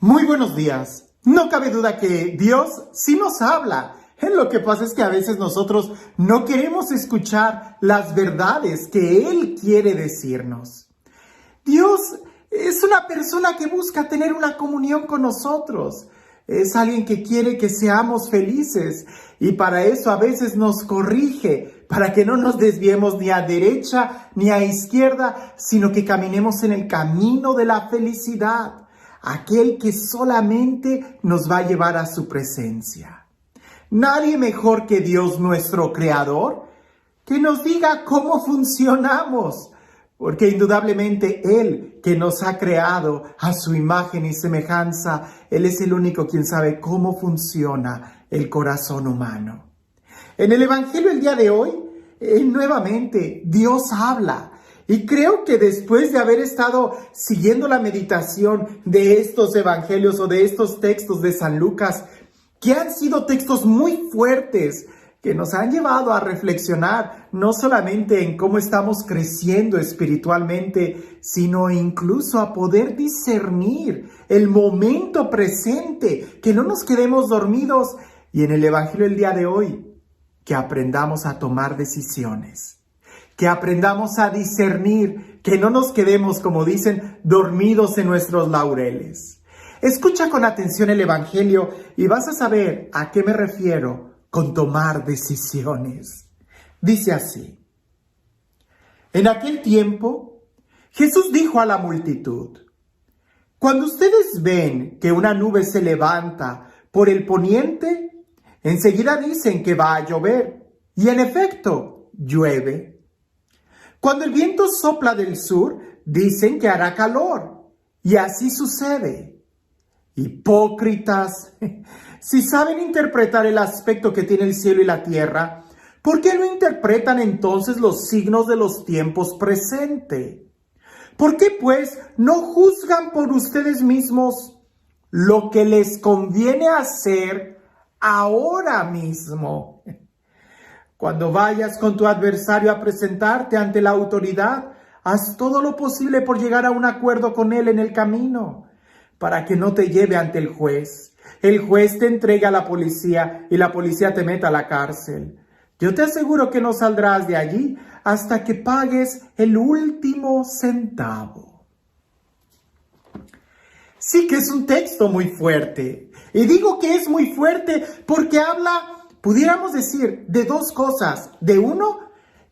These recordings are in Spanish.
Muy buenos días. No cabe duda que Dios sí nos habla. Lo que pasa es que a veces nosotros no queremos escuchar las verdades que Él quiere decirnos. Dios es una persona que busca tener una comunión con nosotros. Es alguien que quiere que seamos felices y para eso a veces nos corrige, para que no nos desviemos ni a derecha ni a izquierda, sino que caminemos en el camino de la felicidad, aquel que solamente nos va a llevar a su presencia. Nadie mejor que Dios nuestro Creador que nos diga cómo funcionamos, porque indudablemente Él que nos ha creado a su imagen y semejanza, Él es el único quien sabe cómo funciona el corazón humano. En el Evangelio el día de hoy, nuevamente Dios habla. Y creo que después de haber estado siguiendo la meditación de estos evangelios o de estos textos de San Lucas, que han sido textos muy fuertes, que nos han llevado a reflexionar no solamente en cómo estamos creciendo espiritualmente, sino incluso a poder discernir el momento presente, que no nos quedemos dormidos. Y en el Evangelio del día de hoy, que aprendamos a tomar decisiones, que aprendamos a discernir, que no nos quedemos, como dicen, dormidos en nuestros laureles. Escucha con atención el Evangelio y vas a saber a qué me refiero con tomar decisiones. Dice así: en aquel tiempo, Jesús dijo a la multitud: cuando ustedes ven que una nube se levanta por el poniente, enseguida dicen que va a llover, y en efecto, llueve. Cuando el viento sopla del sur, dicen que hará calor, y así sucede. Hipócritas, si saben interpretar el aspecto que tiene el cielo y la tierra, ¿por qué no interpretan entonces los signos de los tiempos presentes? ¿Por qué pues no juzgan por ustedes mismos lo que les conviene hacer ahora mismo? Cuando vayas con tu adversario a presentarte ante la autoridad, haz todo lo posible por llegar a un acuerdo con él en el camino, para que no te lleve ante el juez. El juez te entrega a la policía y la policía te meta a la cárcel. Yo te aseguro que no saldrás de allí hasta que pagues el último centavo. Sí que es un texto muy fuerte. Y digo que es muy fuerte porque habla, pudiéramos decir, de dos cosas. De uno,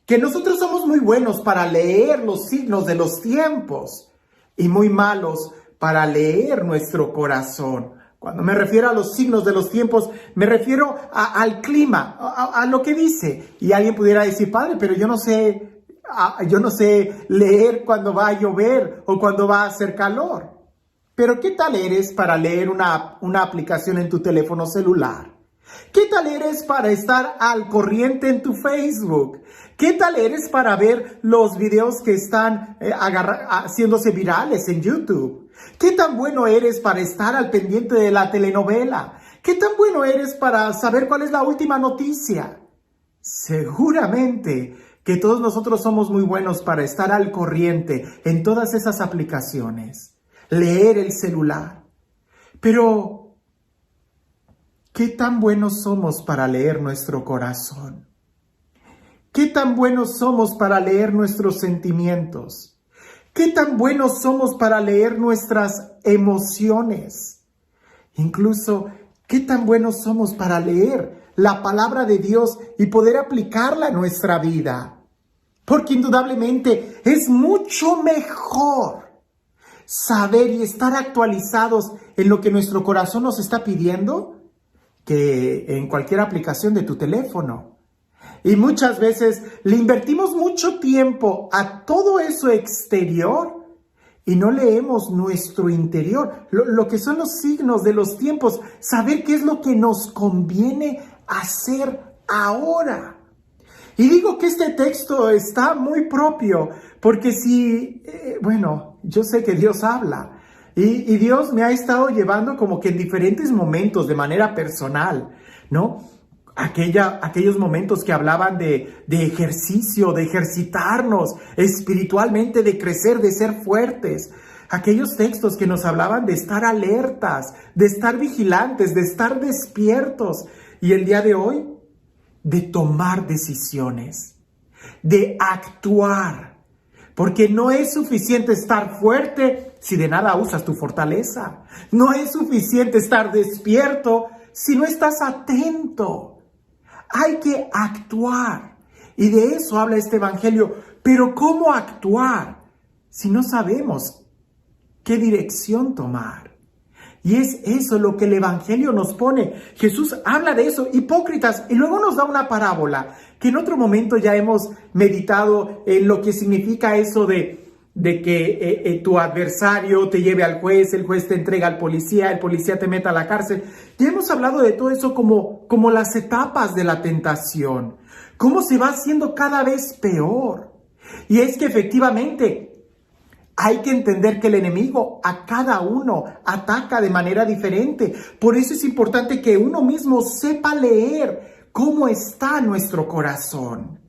que nosotros somos muy buenos para leer los signos de los tiempos y muy malos para leer nuestro corazón. Cuando me refiero a los signos de los tiempos, me refiero al clima, a lo que dice. Y alguien pudiera decir: padre, pero yo no sé leer cuando va a llover o cuando va a hacer calor. Pero ¿qué tal eres para leer una aplicación en tu teléfono celular? ¿Qué tal eres para estar al corriente en tu Facebook? ¿Qué tal eres para ver los videos que están haciéndose virales en YouTube? ¿Qué tan bueno eres para estar al pendiente de la telenovela? ¿Qué tan bueno eres para saber cuál es la última noticia? Seguramente que todos nosotros somos muy buenos para estar al corriente en todas esas aplicaciones, leer el celular. Pero, ¿qué tan buenos somos para leer nuestro corazón? ¿Qué tan buenos somos para leer nuestros sentimientos? ¿Qué tan buenos somos para leer nuestras emociones? Incluso, ¿qué tan buenos somos para leer la palabra de Dios y poder aplicarla a nuestra vida? Porque indudablemente es mucho mejor saber y estar actualizados en lo que nuestro corazón nos está pidiendo que en cualquier aplicación de tu teléfono. Y muchas veces le invertimos mucho tiempo a todo eso exterior y no leemos nuestro interior, lo que son los signos de los tiempos, saber qué es lo que nos conviene hacer ahora. Y digo que este texto está muy propio, porque yo sé que Dios habla y Dios me ha estado llevando como que en diferentes momentos de manera personal, ¿no? Aquellos momentos que hablaban de ejercicio, de ejercitarnos espiritualmente, de crecer, de ser fuertes. Aquellos textos que nos hablaban de estar alertas, de estar vigilantes, de estar despiertos. Y el día de hoy, de tomar decisiones, de actuar. Porque no es suficiente estar fuerte si de nada usas tu fortaleza. No es suficiente estar despierto si no estás atento. Hay que actuar. Y de eso habla este evangelio. Pero ¿cómo actuar si no sabemos qué dirección tomar? Y es eso lo que el evangelio nos pone. Jesús habla de eso, hipócritas, y luego nos da una parábola que en otro momento ya hemos meditado en lo que significa eso de que tu adversario te lleve al juez, el juez te entrega al policía, el policía te meta a la cárcel. Ya hemos hablado de todo eso como las etapas de la tentación, cómo se va haciendo cada vez peor. Y es que efectivamente hay que entender que el enemigo a cada uno ataca de manera diferente. Por eso es importante que uno mismo sepa leer cómo está nuestro corazón.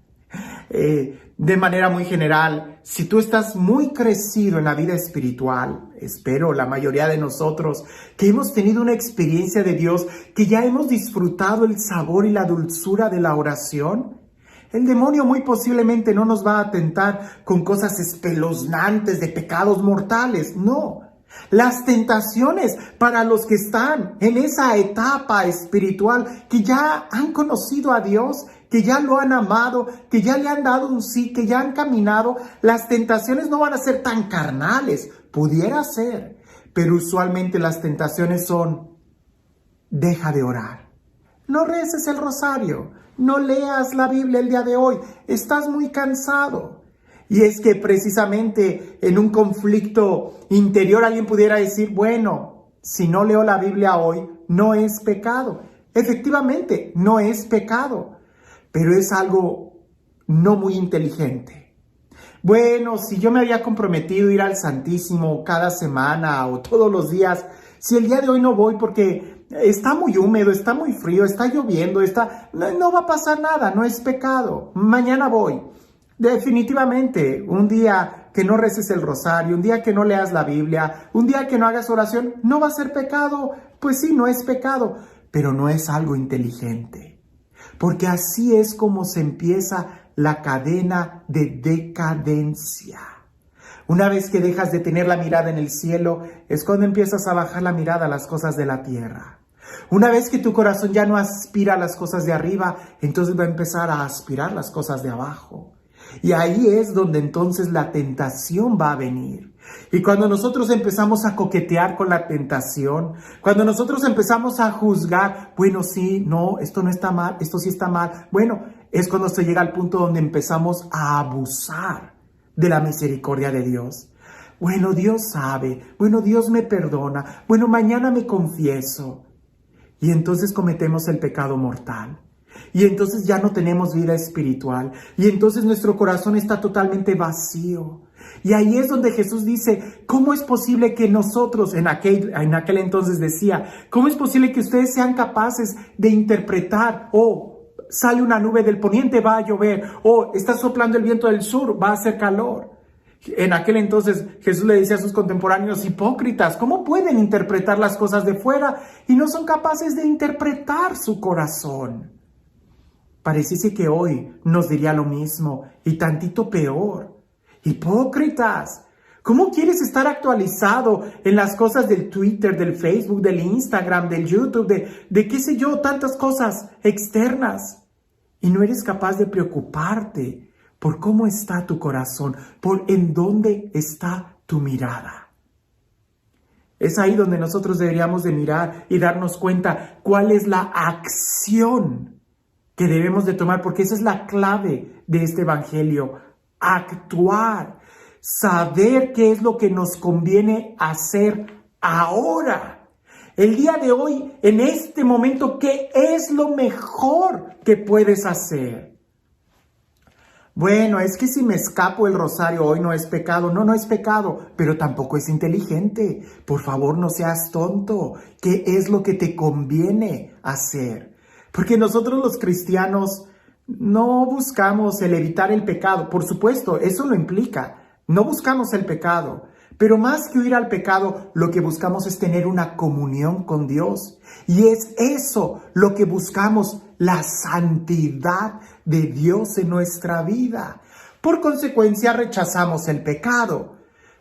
De manera muy general, si tú estás muy crecido en la vida espiritual, espero la mayoría de nosotros que hemos tenido una experiencia de Dios, que ya hemos disfrutado el sabor y la dulzura de la oración, el demonio muy posiblemente no nos va a tentar con cosas espeluznantes de pecados mortales, no. Las tentaciones para los que están en esa etapa espiritual, que ya han conocido a Dios, que ya lo han amado, que ya le han dado un sí, que ya han caminado, las tentaciones no van a ser tan carnales, pudiera ser, pero usualmente las tentaciones son: deja de orar, no reces el rosario, no leas la Biblia el día de hoy, estás muy cansado. Y es que precisamente en un conflicto interior alguien pudiera decir: bueno, si no leo la Biblia hoy, no es pecado. Efectivamente, no es pecado, pero es algo no muy inteligente. Bueno, si yo me había comprometido a ir al Santísimo cada semana o todos los días, si el día de hoy no voy porque está muy húmedo, está muy frío, está lloviendo, no va a pasar nada, no es pecado. Mañana voy. Definitivamente, un día que no reces el rosario, un día que no leas la Biblia, un día que no hagas oración, no va a ser pecado. Pues sí, no es pecado, pero no es algo inteligente. Porque así es como se empieza la cadena de decadencia. Una vez que dejas de tener la mirada en el cielo, es cuando empiezas a bajar la mirada a las cosas de la tierra. Una vez que tu corazón ya no aspira a las cosas de arriba, entonces va a empezar a aspirar las cosas de abajo. Y ahí es donde entonces la tentación va a venir. Y cuando nosotros empezamos a coquetear con la tentación, cuando nosotros empezamos a juzgar, bueno, sí, no, esto no está mal, esto sí está mal, bueno, es cuando se llega al punto donde empezamos a abusar de la misericordia de Dios. Bueno, Dios sabe, bueno, Dios me perdona, bueno, mañana me confieso. Y entonces cometemos el pecado mortal. Y entonces ya no tenemos vida espiritual. Y entonces nuestro corazón está totalmente vacío. Y ahí es donde Jesús dice: ¿cómo es posible que nosotros, en aquel entonces decía, cómo es posible que ustedes sean capaces de interpretar, sale una nube del poniente, va a llover, está soplando el viento del sur, va a hacer calor? En aquel entonces Jesús le decía a sus contemporáneos: hipócritas, ¿cómo pueden interpretar las cosas de fuera y no son capaces de interpretar su corazón? Pareciese que hoy nos diría lo mismo y tantito peor. Hipócritas, ¿cómo quieres estar actualizado en las cosas del Twitter, del Facebook, del Instagram, del YouTube, de qué sé yo, tantas cosas externas? Y no eres capaz de preocuparte por cómo está tu corazón, por en dónde está tu mirada. Es ahí donde nosotros deberíamos de mirar y darnos cuenta cuál es la acción que debemos de tomar, porque esa es la clave de este evangelio: actuar, saber qué es lo que nos conviene hacer ahora, el día de hoy, en este momento, qué es lo mejor que puedes hacer. Bueno, es que si me escapo el rosario hoy no es pecado. No, no es pecado, pero tampoco es inteligente. Por favor, no seas tonto. ¿Qué es lo que te conviene hacer? Porque nosotros los cristianos no buscamos el evitar el pecado. Por supuesto, eso lo implica. No buscamos el pecado, Pero más que huir al pecado, lo que buscamos es tener una comunión con Dios. Y es eso lo que buscamos, la santidad de Dios en nuestra vida. Por consecuencia, rechazamos el pecado.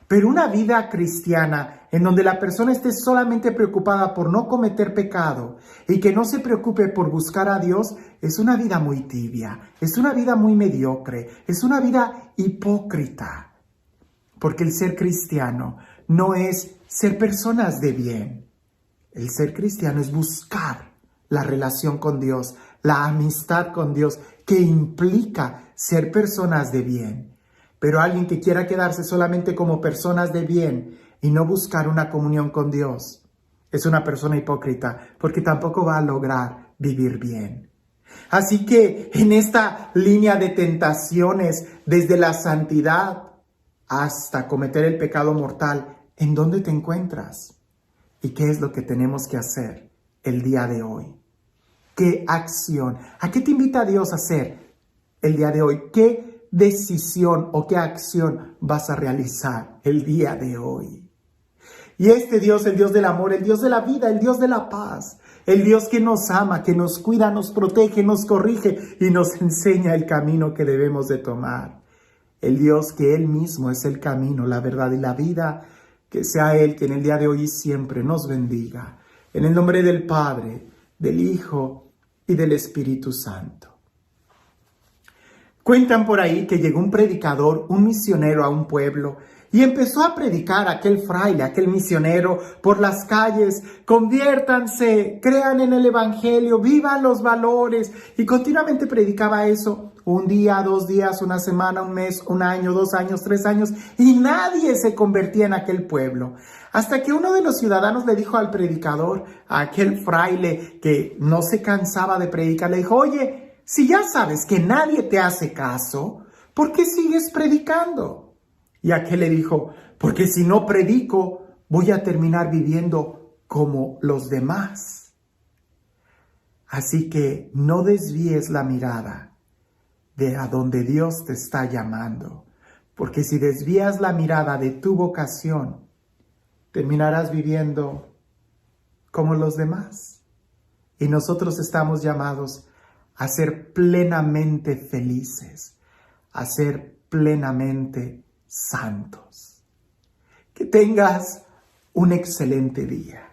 Pero una vida cristiana en donde la persona esté solamente preocupada por no cometer pecado y que no se preocupe por buscar a Dios, es una vida muy tibia, es una vida muy mediocre, es una vida hipócrita. Porque el ser cristiano no es ser personas de bien. El ser cristiano es buscar la relación con Dios, la amistad con Dios, que implica ser personas de bien. Pero alguien que quiera quedarse solamente como personas de bien y no buscar una comunión con Dios, es una persona hipócrita, porque tampoco va a lograr vivir bien. Así que en esta línea de tentaciones, desde la santidad hasta cometer el pecado mortal, ¿en dónde te encuentras? ¿Y qué es lo que tenemos que hacer el día de hoy? ¿Qué acción? ¿A qué te invita Dios a hacer el día de hoy? ¿Qué decisión o qué acción vas a realizar el día de hoy? Y este Dios, el Dios del amor, el Dios de la vida, el Dios de la paz, el Dios que nos ama, que nos cuida, nos protege, nos corrige y nos enseña el camino que debemos de tomar. El Dios que Él mismo es el camino, la verdad y la vida, que sea Él quien el día de hoy y siempre nos bendiga. En el nombre del Padre, del Hijo y del Espíritu Santo. Cuentan por ahí que llegó un predicador, un misionero a un pueblo y empezó a predicar a aquel fraile, aquel misionero por las calles: conviértanse, crean en el evangelio, vivan los valores. Y continuamente predicaba eso, un día, 2 días, una semana, un mes, un año, 2 años, 3 años, y nadie se convertía en aquel pueblo. Hasta que uno de los ciudadanos le dijo al predicador, a aquel fraile que no se cansaba de predicar, le dijo: oye, si ya sabes que nadie te hace caso, ¿por qué sigues predicando? Y aquel le dijo: porque si no predico, voy a terminar viviendo como los demás. Así que no desvíes la mirada de a donde Dios te está llamando, porque si desvías la mirada de tu vocación, terminarás viviendo como los demás. Y nosotros estamos llamados a ser plenamente felices, a ser plenamente santos. Que tengas un excelente día.